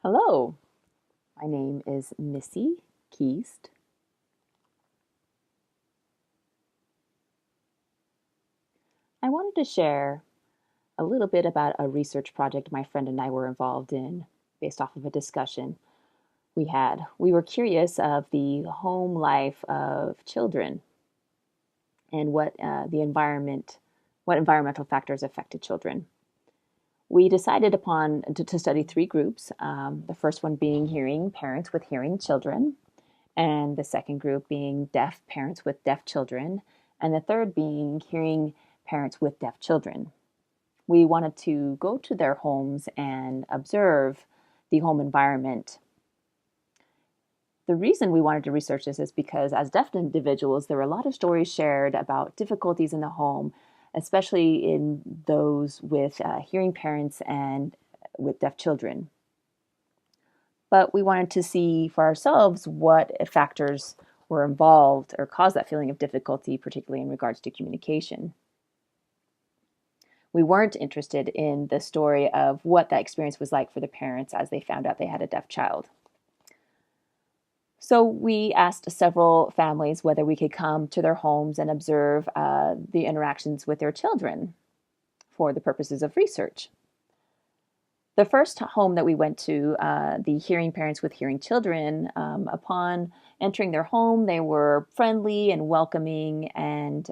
Hello, my name is Missy Keast. I wanted to share a little bit about a research project my friend and I were involved in based off of a discussion we had. We were curious of the home life of children and what environmental factors affected children. We decided upon to study three groups, the first one being hearing parents with hearing children, and the second group being deaf parents with deaf children, and the third being hearing parents with deaf children. We wanted to go to their homes and observe the home environment. The reason we wanted to research this is because as deaf individuals, there were a lot of stories shared about difficulties in the home, especially in those with hearing parents and with deaf children. But we wanted to see for ourselves what factors were involved or caused that feeling of difficulty, particularly in regards to communication. We weren't interested in the story of what that experience was like for the parents as they found out they had a deaf child. So we asked several families whether we could come to their homes and observe the interactions with their children for the purposes of research. The first home that we went to, the hearing parents with hearing children, upon entering their home, they were friendly and welcoming. And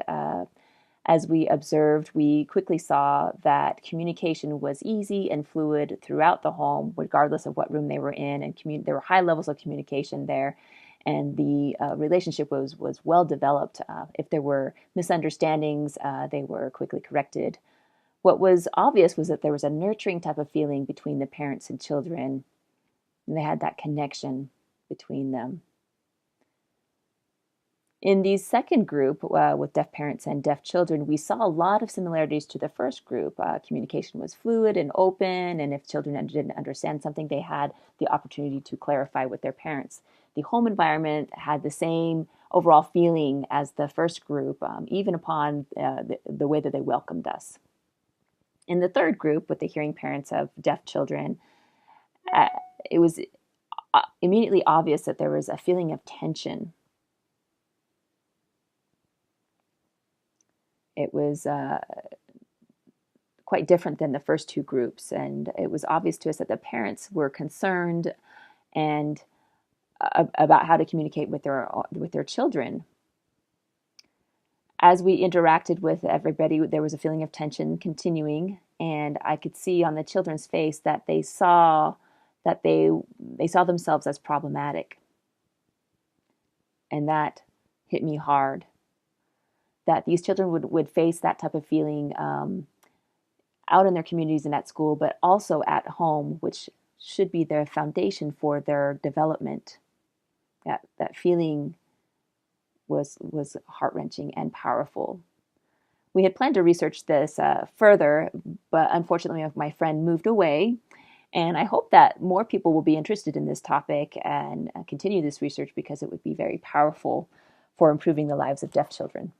as we observed, we quickly saw that communication was easy and fluid throughout the home, regardless of what room they were in. And there were high levels of communication there. And the relationship was well developed. If there were misunderstandings, they were quickly corrected. What was obvious was that there was a nurturing type of feeling between the parents and children, and they had that connection between them. In the second group, with deaf parents and deaf children, we saw a lot of similarities to the first group. Communication was fluid and open, and if children didn't understand something, they had the opportunity to clarify with their parents. The home environment had the same overall feeling as the first group, even upon the way that they welcomed us. In the third group, with the hearing parents of deaf children, uh, it was immediately obvious that there was a feeling of tension. It was quite different than the first two groups, and it was obvious to us that the parents were concerned and about how to communicate with their children. As we interacted with everybody, there was a feeling of tension continuing, and I could see on the children's face that they saw themselves as problematic, and that hit me hard. That these children would face that type of feeling out in their communities and at school, but also at home, which should be their foundation for their development. That feeling was heart-wrenching and powerful. We had planned to research this further, but unfortunately my friend moved away, and I hope that more people will be interested in this topic and continue this research because it would be very powerful for improving the lives of deaf children.